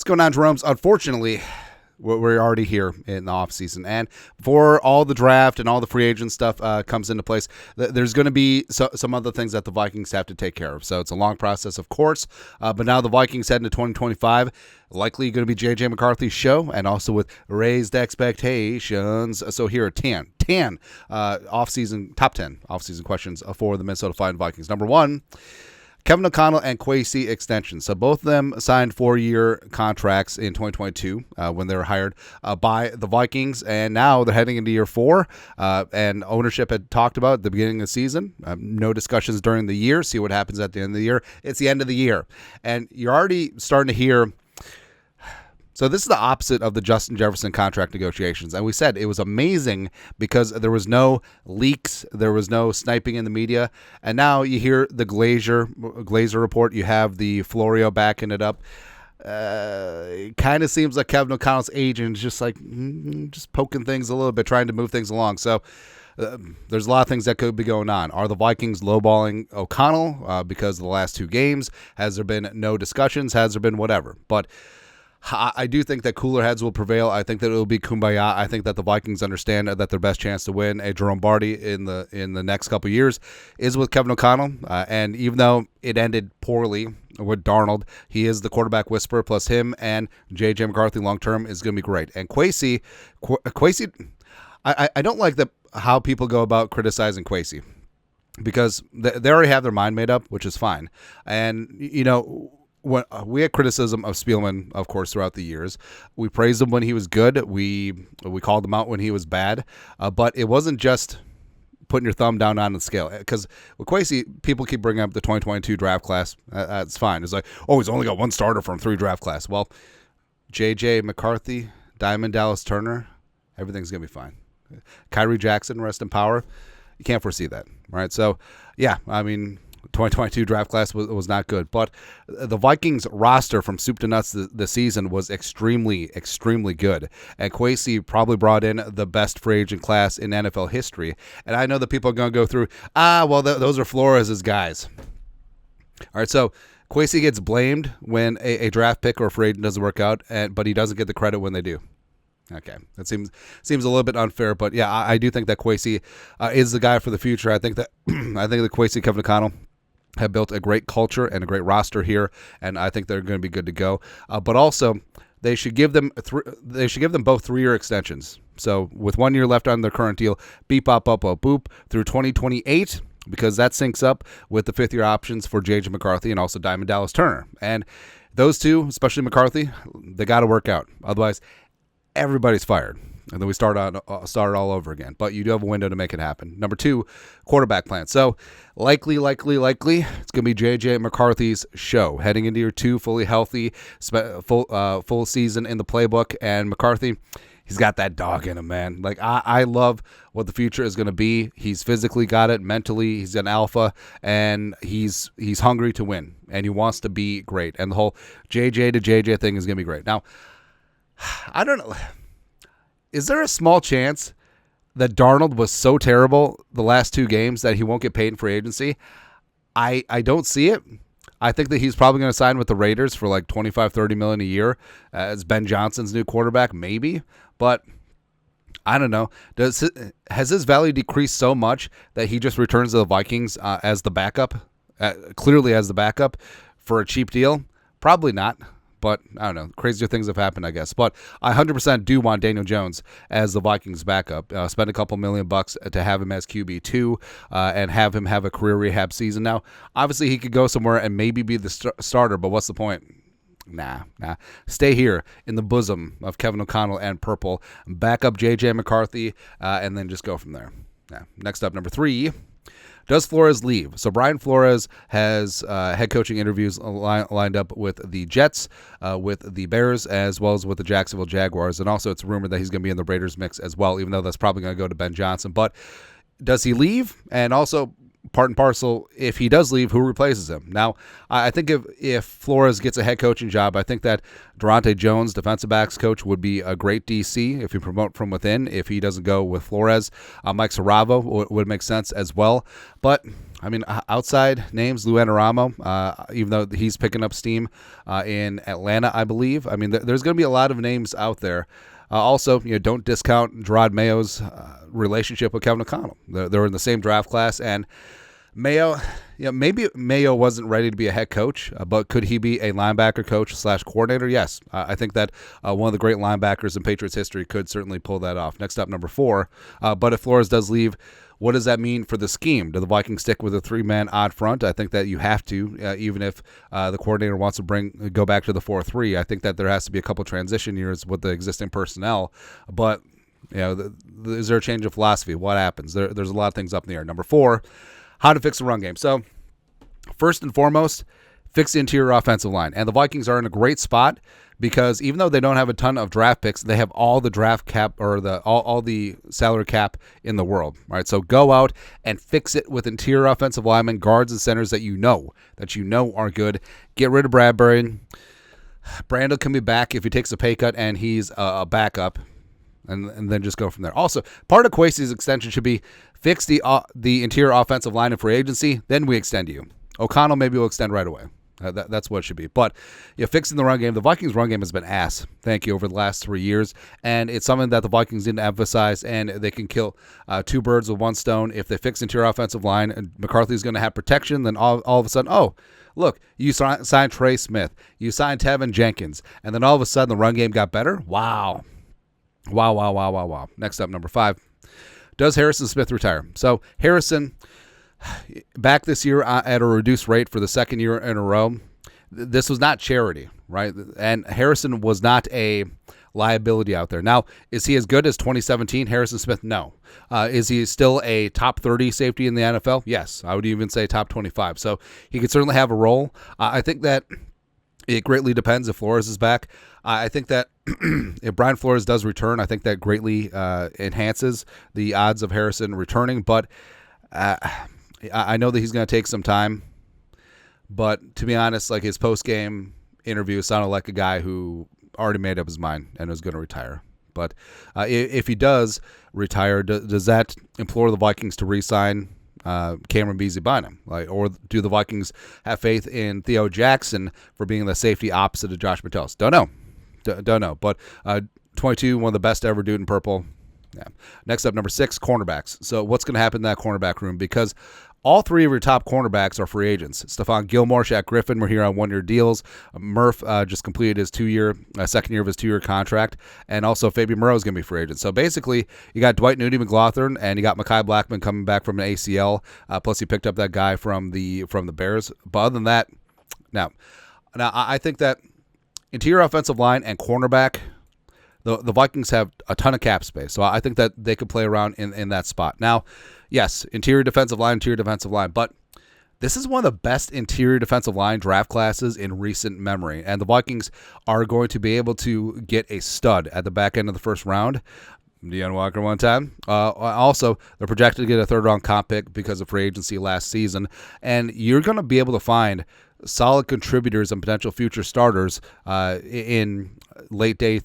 What's going on, Jerome's? Unfortunately, we're already here in the offseason. And before all the draft and all the free agent stuff comes into place, there's going to be some other things that the Vikings have to take care of. So it's a long process, of course. But now the Vikings head into 2025. Likely going to be J.J. McCarthy's show, and also with raised expectations. So here are 10 offseason, top 10 offseason questions for the Minnesota Vikings. Number one, Kevin O'Connell and Kwesi extensions. So both of them signed 4-year contracts in 2022 when they were hired by the Vikings, and now they're heading into year 4. And ownership had talked about at the beginning of the season. No discussions during the year. See what happens at the end of the year. It's the end of the year, and you're already starting to hear. So this is the opposite of the Justin Jefferson contract negotiations. And we said it was amazing because there was no leaks, there was no sniping in the media. And now you hear the Glazer report. You have the Florio backing it up. It kind of seems like Kevin O'Connell's agent is just like just poking things a little bit, trying to move things along. So there's a lot of things that could be going on. Are the Vikings lowballing O'Connell because of the last 2 games? Has there been no discussions? Has there been whatever? But I do think that cooler heads will prevail. I think that it will be kumbaya. I think that the Vikings understand that their best chance to win a Jerome Barty in the next couple of years is with Kevin O'Connell. And even though it ended poorly with Darnold, he is the quarterback whisperer. Plus him and J.J. McCarthy long term is going to be great. And Kwesi, I don't like how people go about criticizing Kwesi because they already have their mind made up, which is fine. And when we had criticism of Spielman, of course, throughout the years. We praised him when he was good. We called him out when he was bad. But it wasn't just putting your thumb down on the scale. Because with Kwesi, people keep bringing up the 2022 draft class. That's fine. It's like, he's only got 1 starter from 3 draft class. Well, J.J. McCarthy, Diamond Dallas Turner, everything's going to be fine. Kyrie Jackson, rest in power. You can't foresee that, right? So, yeah, 2022 draft class was not good, but the Vikings roster from soup to nuts this season was extremely, extremely good. And Kwesi probably brought in the best free agent class in NFL history. And I know that people are going to go through, those are Flores' guys. All right, so Kwesi gets blamed when a draft pick or a free agent doesn't work out, but he doesn't get the credit when they do. Okay, that seems a little bit unfair, but yeah, I do think that Kwesi is the guy for the future. I think that Kwesi, Kevin O'Connell have built a great culture and a great roster here, and I think they're going to be good to go. But also, they should give them both 3-year extensions. So with 1 year left on their current deal, beep, bop, bop, bop, boop, through 2028, because that syncs up with the 5th-year options for J.J. McCarthy and also Diamond Dallas Turner. And those two, especially McCarthy, they got to work out. Otherwise, everybody's fired. And then we start all over again. But you do have a window to make it happen. Number 2, quarterback plan. So likely, it's going to be J.J. McCarthy's show. Heading into year 2, fully healthy, full season in the playbook. And McCarthy, he's got that dog in him, man. Like, I love what the future is going to be. He's physically got it. Mentally, he's an alpha. And he's hungry to win. And he wants to be great. And the whole J.J. to J.J. thing is going to be great. Now, I don't know. Is there a small chance that Darnold was so terrible the last 2 games that he won't get paid in free agency? I don't see it. I think that he's probably going to sign with the Raiders for like $25-30 million a year as Ben Johnson's new quarterback, maybe. But I don't know. Has his value decreased so much that he just returns to the Vikings as the backup, clearly as the backup for a cheap deal? Probably not. But I don't know. Crazier things have happened, I guess. But I 100% do want Daniel Jones as the Vikings backup. Spend a couple $1 million to have him as QB2 and have him have a career rehab season. Now, obviously, he could go somewhere and maybe be the starter, but what's the point? Nah. Stay here in the bosom of Kevin O'Connell and Purple. Back up J.J. McCarthy and then just go from there. Yeah. Next up, number 3. Does Flores leave? So Brian Flores has head coaching interviews lined up with the Jets, with the Bears, as well as with the Jacksonville Jaguars. And also it's rumored that he's going to be in the Raiders mix as well, even though that's probably going to go to Ben Johnson. But does he leave? And also, part and parcel, if he does leave, who replaces him? Now, I think if Flores gets a head coaching job, I think that Durante Jones, defensive backs coach, would be a great DC if you promote from within. If he doesn't go with Flores, Mike Saravo would make sense as well. But I mean, outside names, Lou Anaramo, even though he's picking up steam in Atlanta, I believe. I mean, there's going to be a lot of names out there. Also, don't discount Gerard Mayo's relationship with Kevin O'Connell. They're in the same draft class, and Mayo, maybe Mayo wasn't ready to be a head coach, but could he be a linebacker coach / coordinator? Yes. I think that one of the great linebackers in Patriots history could certainly pull that off. Next up, number 4. But if Flores does leave, what does that mean for the scheme? Do the Vikings stick with a 3-man odd front? I think that you have to, even if the coordinator wants to go back to the 4-3. I think that there has to be a couple transition years with the existing personnel. But is there a change of philosophy? What happens? There's a lot of things up in the air. Number 4, how to fix the run game. So first and foremost, fix the interior offensive line. And the Vikings are in a great spot because even though they don't have a ton of draft picks, they have all the draft cap or all the salary cap in the world. All right, so go out and fix it with interior offensive linemen, guards, and centers that you know are good. Get rid of Bradbury. Brandon can be back if he takes a pay cut and he's a backup. And then just go from there. Also, part of Kwesi's extension should be fix the interior offensive line in free agency, then we extend you. O'Connell maybe will extend right away. That's what it should be. But fixing the run game, the Vikings' run game has been ass, thank you, over the last 3 years. And it's something that the Vikings didn't emphasize, and they can kill 2 birds with 1 stone. If they fix interior offensive line and McCarthy's going to have protection, then all of a sudden, look, you signed Trey Smith, you signed Tevin Jenkins, and then all of a sudden the run game got better? Wow. Next up, number 5. Does Harrison Smith retire? So Harrison, back this year at a reduced rate for the second year in a row. This was not charity, right? And Harrison was not a liability out there. Now, is he as good as 2017 Harrison Smith? No. Is he still a top 30 safety in the NFL? Yes. I would even say top 25. So he could certainly have a role. I think that it greatly depends if Flores is back. I think that if Brian Flores does return, I think that greatly enhances the odds of Harrison returning. But I know that he's going to take some time. But to be honest, like his post-game interview sounded like a guy who already made up his mind and was going to retire. But if he does retire, does that implore the Vikings to re-sign Cameron Beasley-Bynum? Or do the Vikings have faith in Theo Jackson for being the safety opposite of Josh Metellus? Don't know. But 22, one of the best ever dude in purple. Yeah. Next up, number 6, cornerbacks. So what's going to happen in that cornerback room? Because all 3 of your top cornerbacks are free agents. Stephon Gilmore, Shaq Griffin were here on 1-year deals. Murph just completed his second year of his 2-year contract. And also Fabian Moreau is going to be free agent. So basically, you got Dwight Nudie-McLaughlin and you got Mekhi Blackman coming back from an ACL. Plus, you picked up that guy from the Bears. But other than that, now I think that interior offensive line and cornerback, the Vikings have a ton of cap space. So I think that they could play around in that spot. Now, yes, interior defensive line. But this is one of the best interior defensive line draft classes in recent memory. And the Vikings are going to be able to get a stud at the back end of the first round. Deion Walker one time. Also, they're projected to get a 3rd-round comp pick because of free agency last season. And you're going to be able to find solid contributors and potential future starters in late day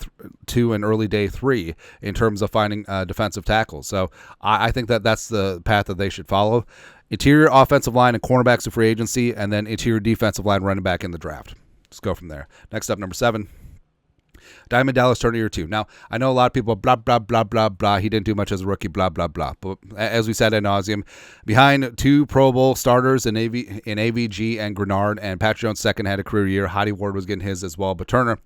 2 and early day 3 in terms of finding defensive tackles. So I think that that's the path that they should follow. Interior offensive line and cornerbacks in free agency, and then interior defensive line running back in the draft. Let's go from there. Next up, number 7. Diamond Dallas Turner year 2. Now, I know a lot of people, blah, blah, blah, blah, blah. He didn't do much as a rookie, blah, blah, blah. But as we said ad nauseum, behind 2 Pro Bowl starters in AVG and Grenard, and Pat Jones' second had a career year. Hottie Ward was getting his as well. But Turner,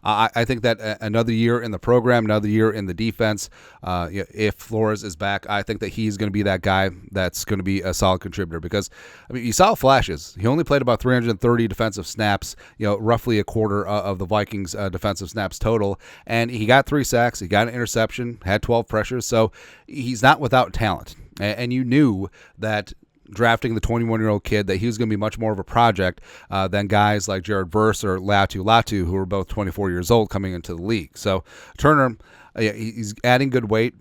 I think that another year in the program, another year in the defense, if Flores is back, I think that he's going to be that guy that's going to be a solid contributor. Because, I mean, you saw flashes. He only played about 330 defensive snaps, roughly a quarter of the Vikings' defensive snaps total. And he got 3 sacks. He got an interception, had 12 pressures. So he's not without talent. And you knew that drafting the 21-year-old kid, that he was going to be much more of a project than guys like Jared Verse or Latu, who were both 24 years old coming into the league. So Turner, he's adding good weight.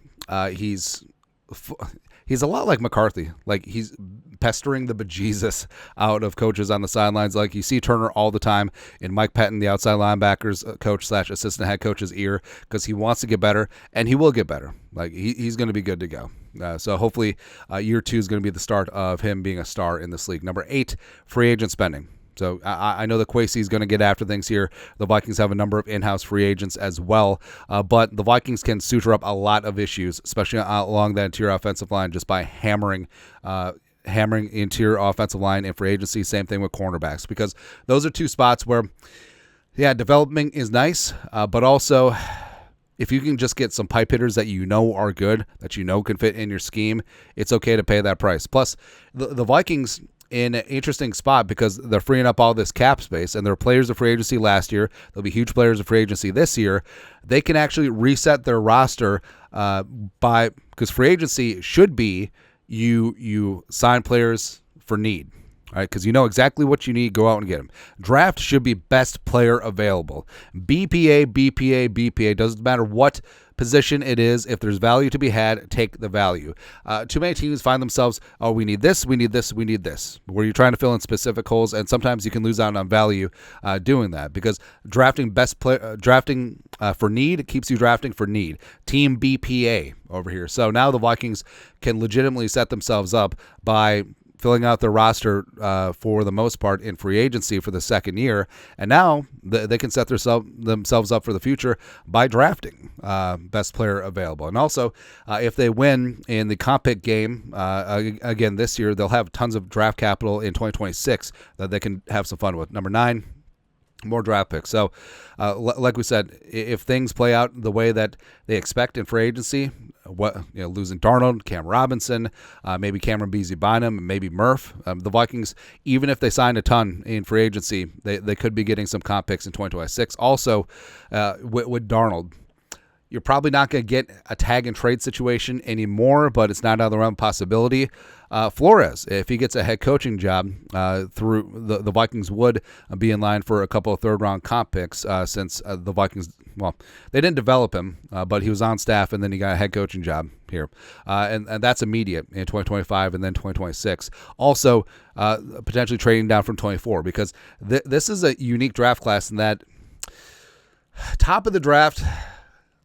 He's a lot like McCarthy. Like, he's pestering the bejesus out of coaches on the sidelines. Like you see Turner all the time in Mike Pettin, the outside linebackers coach / assistant head coach's ear, because he wants to get better, and he will get better. Like he's going to be good to go. So hopefully year 2 is going to be the start of him being a star in this league. Number 8, free agent spending. So I know that Kwesi is going to get after things here. The Vikings have a number of in-house free agents as well, but the Vikings can suture up a lot of issues, especially along the interior offensive line, just by hammering interior offensive line in free agency. Same thing with cornerbacks, because those are 2 spots where, yeah, development is nice, but also if you can just get some pipe hitters that you know are good, that you know can fit in your scheme, it's okay to pay that price. Plus, the Vikings in an interesting spot because they're freeing up all this cap space, and they're players of free agency last year. They'll be huge players of free agency this year. They can actually reset their roster because free agency should be you sign players for need. All right, because you know exactly what you need, go out and get them. Draft should be best player available. BPA. Doesn't matter what position it is. If there's value to be had, take the value. Too many teams find themselves, oh, we need this, where you're trying to fill in specific holes, and sometimes you can lose out on value doing that, because drafting for need keeps you drafting for need. Team BPA over here. So now the Vikings can legitimately set themselves up by filling out their roster for the most part in free agency for the second year, and now they can set themselves up for the future by drafting best player available. And also, if they win in the comp pick game again this year, they'll have tons of draft capital in 2026 that they can have some fun with. Number 9, more draft picks. So, like we said, if things play out the way that they expect in free agency, losing Darnold, Cam Robinson, maybe Cameron Beasley-Bynum, maybe Murph, the Vikings, even if they sign a ton in free agency, they could be getting some comp picks in 2026. Also, with Darnold, you're probably not going to get a tag and trade situation anymore, but it's not out of the realm of possibility. Flores, if he gets a head coaching job through the Vikings, would be in line for a couple of third-round comp picks since the Vikings, they didn't develop him, but he was on staff, and then he got a head coaching job here. And that's immediate in 2025 and then 2026. Also, potentially trading down from 24, because this is a unique draft class in that top of the draft,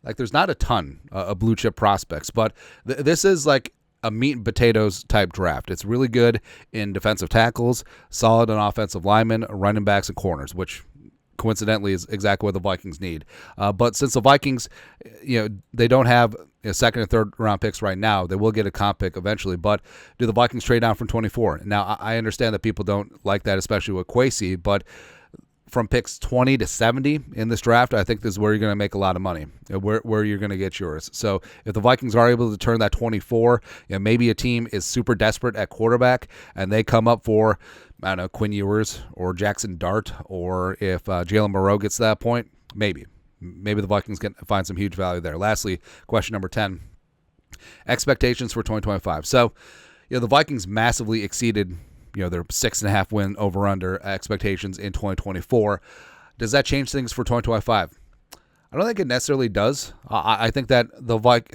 like there's not a ton of blue chip prospects, but this is like a meat and potatoes type draft. It's really good in defensive tackles, solid on offensive linemen, running backs, and corners, which coincidentally is exactly what the Vikings need. But since the Vikings, they don't have second and third round picks right now, they will get a comp pick eventually. But do the Vikings trade down from 24? Now, I understand that people don't like that, especially with Kwesi, but from picks 20 to 70 in this draft, I think this is where you're going to make a lot of money, where you're going to get yours. So if the Vikings are able to turn that 24, maybe a team is super desperate at quarterback and they come up for, I don't know, Quinn Ewers or Jackson Dart, or if Jalen Moreau gets to that point, maybe the Vikings can find some huge value there. Lastly, question number 10, expectations for 2025. So, the Vikings massively exceeded their 6.5 win over-under expectations in 2024. Does that change things for 2025? I don't think it necessarily does. I think that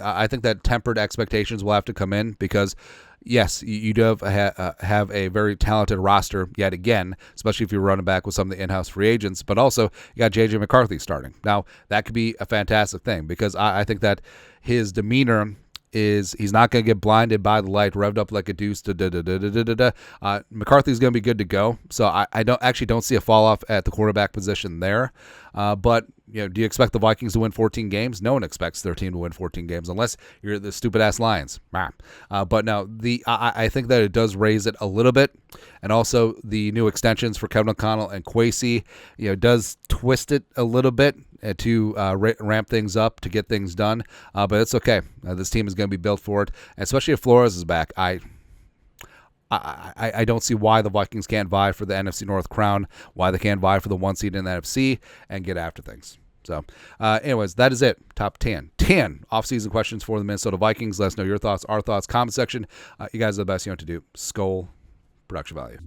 I think that tempered expectations will have to come in, because yes, you do have a very talented roster yet again, especially if you're running back with some of the in-house free agents, but also you got J.J. McCarthy starting. Now, that could be a fantastic thing, because I think that his demeanor is he's not going to get blinded by the light, revved up like a deuce. McCarthy's going to be good to go. So I don't see a fall off at the quarterback position there. But do you expect the Vikings to win 14 games? No one expects their team to win 14 games unless you're the stupid ass Lions. But no, I think that it does raise it a little bit, and also the new extensions for Kevin O'Connell and Kwesi, does twist it a little bit to ramp things up, to get things done. But it's okay. This team is going to be built for it, and especially if Flores is back. I don't see why the Vikings can't vie for the NFC North crown, why they can't vie for the 1 seed in the NFC and get after things. So, anyways, that is it. Top 10 off-season questions for the Minnesota Vikings. Let us know your thoughts, our thoughts, comment section. You guys are the best. You know what to do. Skol, production value.